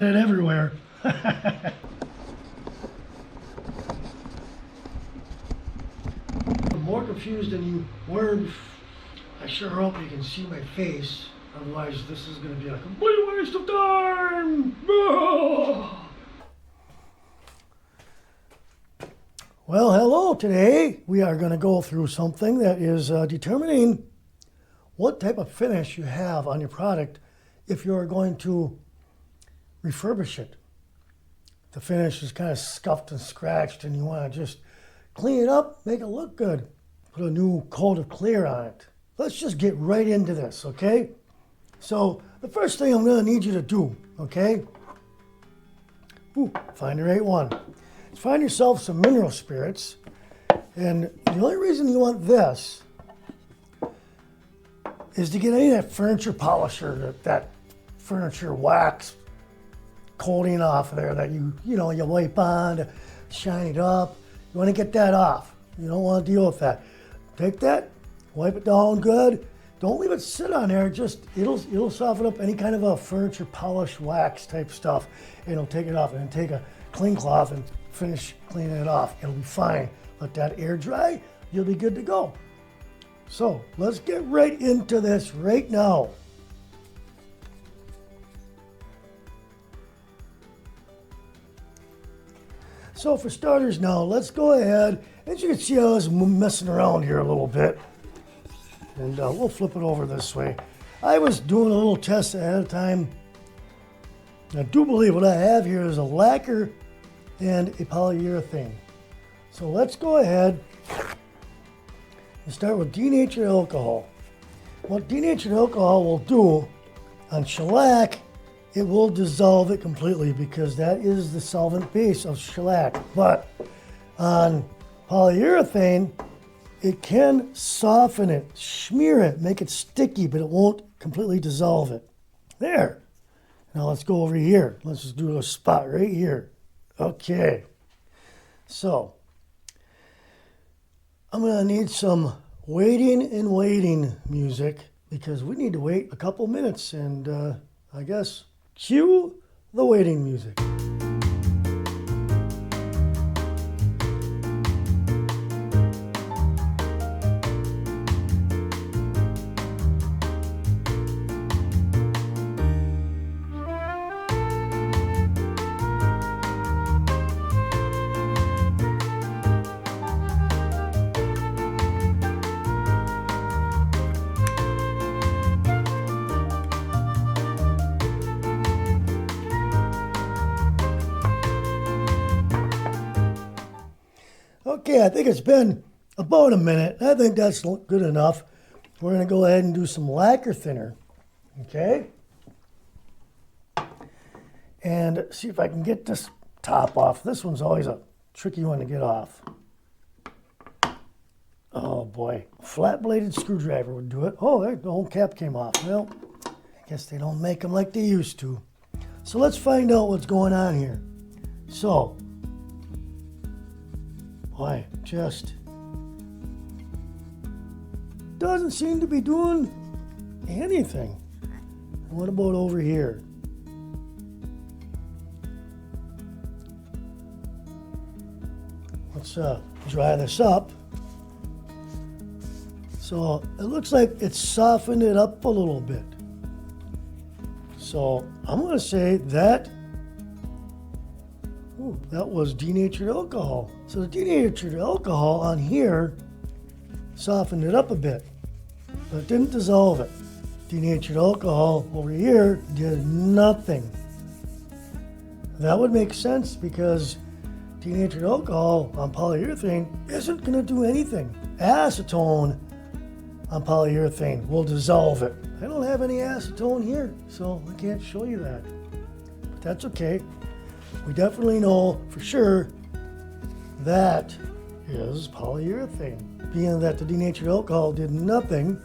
it everywhere. I'm more confused than you were. I sure hope you can see my face. Otherwise, this is going to be a complete waste of time. Well, hello. Today we are going to go through something that is determining what type of finish you have on your product if you're going to refurbish it. The finish is kind of scuffed and scratched and you want to just clean it up, make it look good. Put a new coat of clear on it. Let's just get right into this, okay? So the first thing I'm going to need you to do, okay? Find the right one. Find yourself some mineral spirits. And the only reason you want this is to get any of that furniture polisher, that furniture wax coating off there that you wipe on to shine it up. You want to get that off. You don't want to deal with that. Take that, wipe it down good. Don't leave it sit on there. Just it'll soften up any kind of a furniture polish wax type stuff. And it'll take it off, and then take a clean cloth and finish cleaning it off. It'll be fine. Let that air dry. You'll be good to go. So let's get right into this right now. So for starters now, let's go ahead. As you can see, I was messing around here a little bit. And we'll flip it over this way. I was doing a little test ahead of time. I do believe what I have here is a lacquer and a polyurethane. So let's go ahead and start with denatured alcohol. What denatured alcohol will do on shellac, it will dissolve it completely because that is the solvent base of shellac. But on polyurethane, it can soften it, smear it, make it sticky, but it won't completely dissolve it. There. Now let's go over here. Let's just do a spot right here. Okay. So I'm going to need some waiting music because we need to wait a couple minutes, and I guess cue the waiting music. Okay, I think it's been about a minute. I think that's good enough. We're going to go ahead and do some lacquer thinner, okay? And see if I can get this top off. This one's always a tricky one to get off. Oh boy, flat-bladed screwdriver would do it. Oh, there, the whole cap came off. Well, I guess they don't make them like they used to. So let's find out what's going on here. So, boy, just doesn't seem to be doing anything. What about over here? Let's dry this up. So it looks like it's softened it up a little bit. So I'm going to say that that was denatured alcohol. So the denatured alcohol on here softened it up a bit, but it didn't dissolve it. Denatured alcohol over here did nothing. That would make sense because denatured alcohol on polyurethane isn't going to do anything. Acetone on polyurethane will dissolve it. I don't have any acetone here, so I can't show you that. But that's okay. We definitely know for sure that is polyurethane. Being that the denatured alcohol did nothing,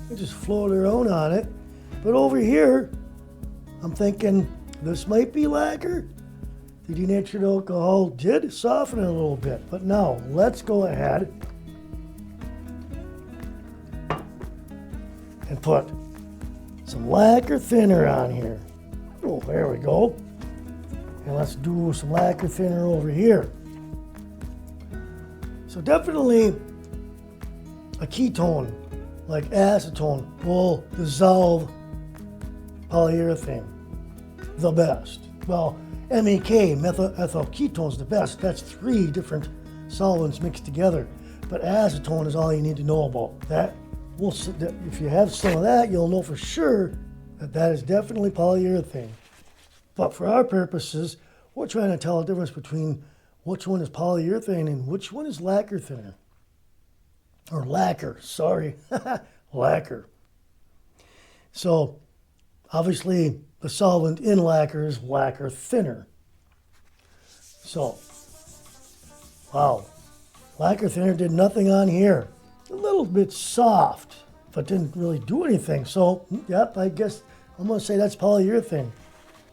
it just floated around on it. But over here, I'm thinking this might be lacquer. The denatured alcohol did soften it a little bit. But now, let's go ahead and put some lacquer thinner on here. Oh, Oh, there we go. And let's do some lacquer thinner over here. So definitely a ketone like acetone will dissolve polyurethane the best. Well, MEK, methyl ketone, is the best. That's 3 different solvents mixed together. But acetone is all you need to know about. That will, if you have some of that, you'll know for sure that that is definitely polyurethane. But for our purposes, we're trying to tell the difference between which one is polyurethane and which one is lacquer thinner. Or lacquer, sorry, lacquer. So, obviously, the solvent in lacquer is lacquer thinner. So, wow, lacquer thinner did nothing on here. A little bit soft, but didn't really do anything. So, yep, I guess I'm going to say that's polyurethane.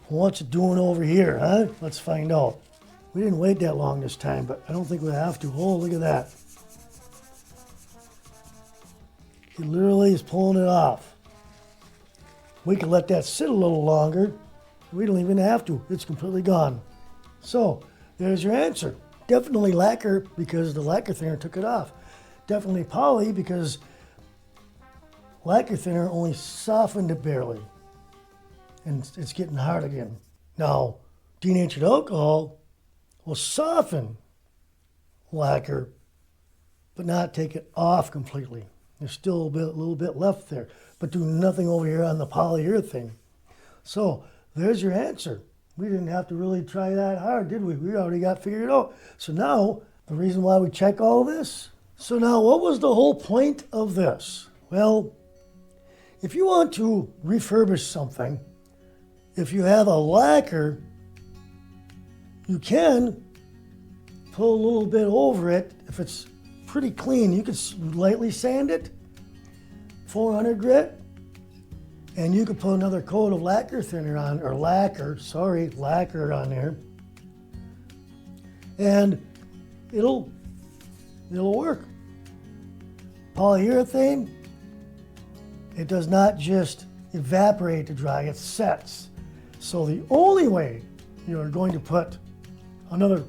What's it doing over here, huh? Let's find out. We didn't wait that long this time, but I don't think we have to. Oh, look at that. It literally is pulling it off. We could let that sit a little longer. We don't even have to. It's completely gone. So, there's your answer. Definitely lacquer because the lacquer thinner took it off. Definitely poly because lacquer thinner only softened it barely. And it's getting hard again. Now, denatured alcohol will soften lacquer, but not take it off completely. There's still a little bit left there, but do nothing over here on the polyurethane. So there's your answer. We didn't have to really try that hard, did we? We already got figured out. So now, the reason why we check all this. So now, what was the whole point of this? Well, if you want to refurbish something, if you have a lacquer, you can put a little bit over it. If it's pretty clean, you can lightly sand it, 400 grit, and you could put another coat of lacquer thinner on, or lacquer on there, and it'll work. Polyurethane, it does not just evaporate to dry, it sets. So the only way you're going to put another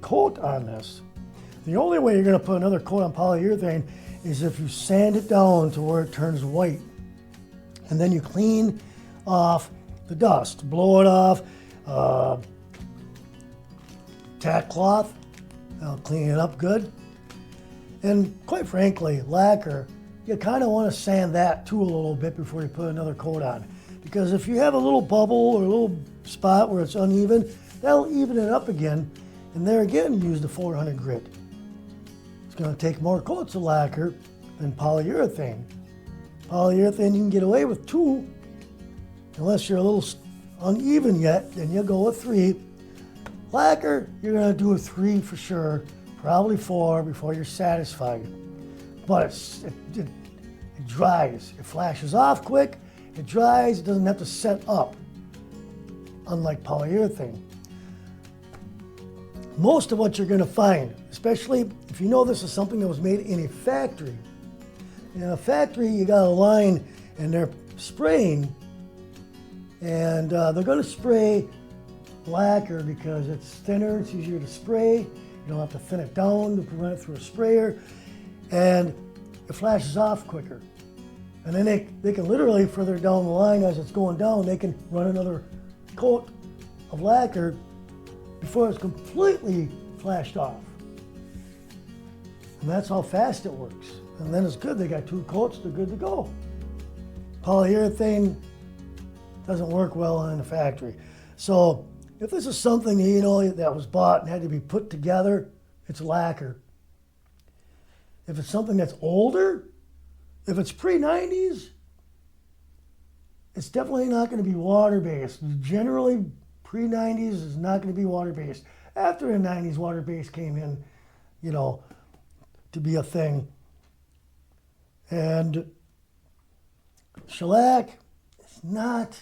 coat on this, the only way you're going to put another coat on polyurethane is if you sand it down to where it turns white. And then you clean off the dust, blow it off, tack cloth, clean it up good. And quite frankly, lacquer, you kind of want to sand that too a little bit before you put another coat on. Because if you have a little bubble or a little spot where it's uneven, that'll even it up again. And there again, use the 400 grit. It's going to take more coats of lacquer than polyurethane. Polyurethane you can get away with 2, unless you're a little uneven yet, then you'll go with 3. Lacquer, you're going to do a 3 for sure, probably 4 before you're satisfied. But it dries. It flashes off quick, it dries, it doesn't have to set up, unlike polyurethane. Most of what you're going to find, especially if you know this is something that was made in a factory. In a factory, you got a line and they're spraying, and they're going to spray lacquer because it's thinner, it's easier to spray. You don't have to thin it down to run it through a sprayer, and it flashes off quicker. And then they can literally, further down the line as it's going down, they can run another coat of lacquer before it's completely flashed off. And that's how fast it works. And then it's good, they got 2 coats, they're good to go. Polyurethane doesn't work well in a factory. So if this is something, you know, that was bought and had to be put together, it's lacquer. If it's something that's older, if it's pre-90s, it's definitely not going to be water-based. Generally, pre-90s is not going to be water-based. After the 90s, water-based came in, you know, to be a thing. And shellac is not,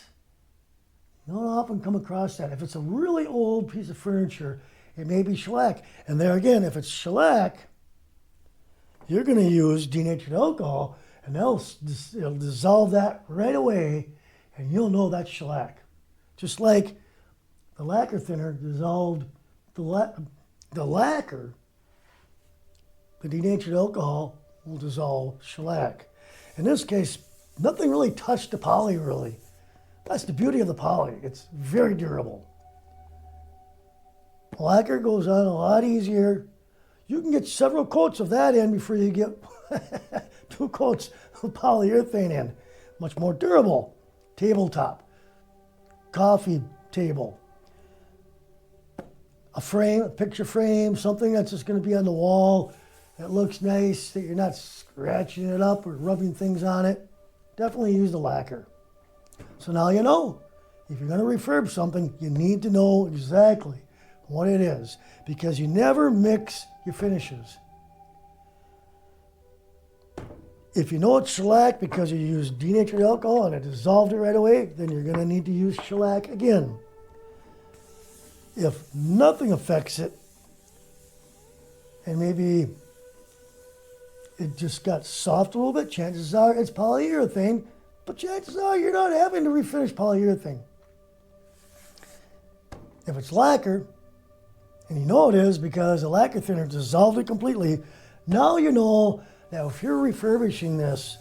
you don't often come across that. If it's a really old piece of furniture, it may be shellac. And there again, if it's shellac, you're going to use denatured alcohol, and it'll dissolve that right away, and you'll know that's shellac. Just like the lacquer thinner dissolved the lacquer, the denatured alcohol will dissolve shellac. In this case, nothing really touched the poly really. That's the beauty of the poly. It's very durable. Lacquer goes on a lot easier. You can get several coats of that in before you get 2 coats of polyurethane in. Much more durable. Tabletop, coffee table, a frame, a picture frame, something that's just going to be on the wall that looks nice, that you're not scratching it up or rubbing things on it. Definitely use the lacquer. So now you know, if you're going to refurb something, you need to know exactly what it is, because you never mix your finishes. If you know it's shellac because you used denatured alcohol and it dissolved it right away, then you're going to need to use shellac again. If nothing affects it, and maybe it just got soft a little bit, chances are it's polyurethane, but chances are you're not having to refinish polyurethane. If it's lacquer, and you know it is because the lacquer thinner dissolved it completely, now you know that if you're refurbishing this,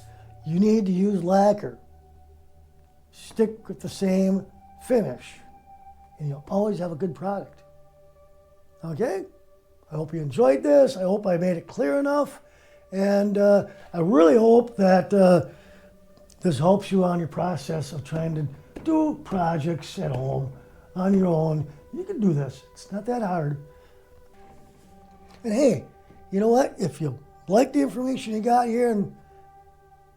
you need to use lacquer. Stick with the same finish, and you'll always have a good product. Okay? I hope you enjoyed this. I hope I made it clear enough. And I really hope that this helps you on your process of trying to do projects at home on your own. You can do this. It's not that hard. And hey, you know what? If you like the information you got here,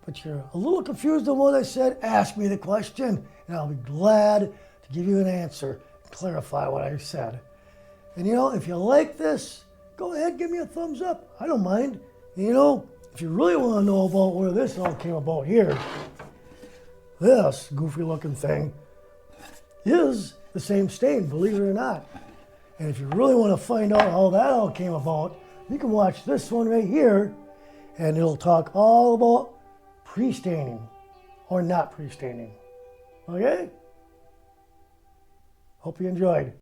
but you're a little confused on what I said, ask me the question, and I'll be glad to give you an answer and clarify what I said. And you know, if you like this, go ahead, give me a thumbs up. I don't mind. And, you know, if you really want to know about where this all came about here, this goofy looking thing is the same stain, believe it or not. And if you really want to find out how that all came about, you can watch this one right here, and it'll talk all about pre-staining or not pre-staining. Okay? Hope you enjoyed.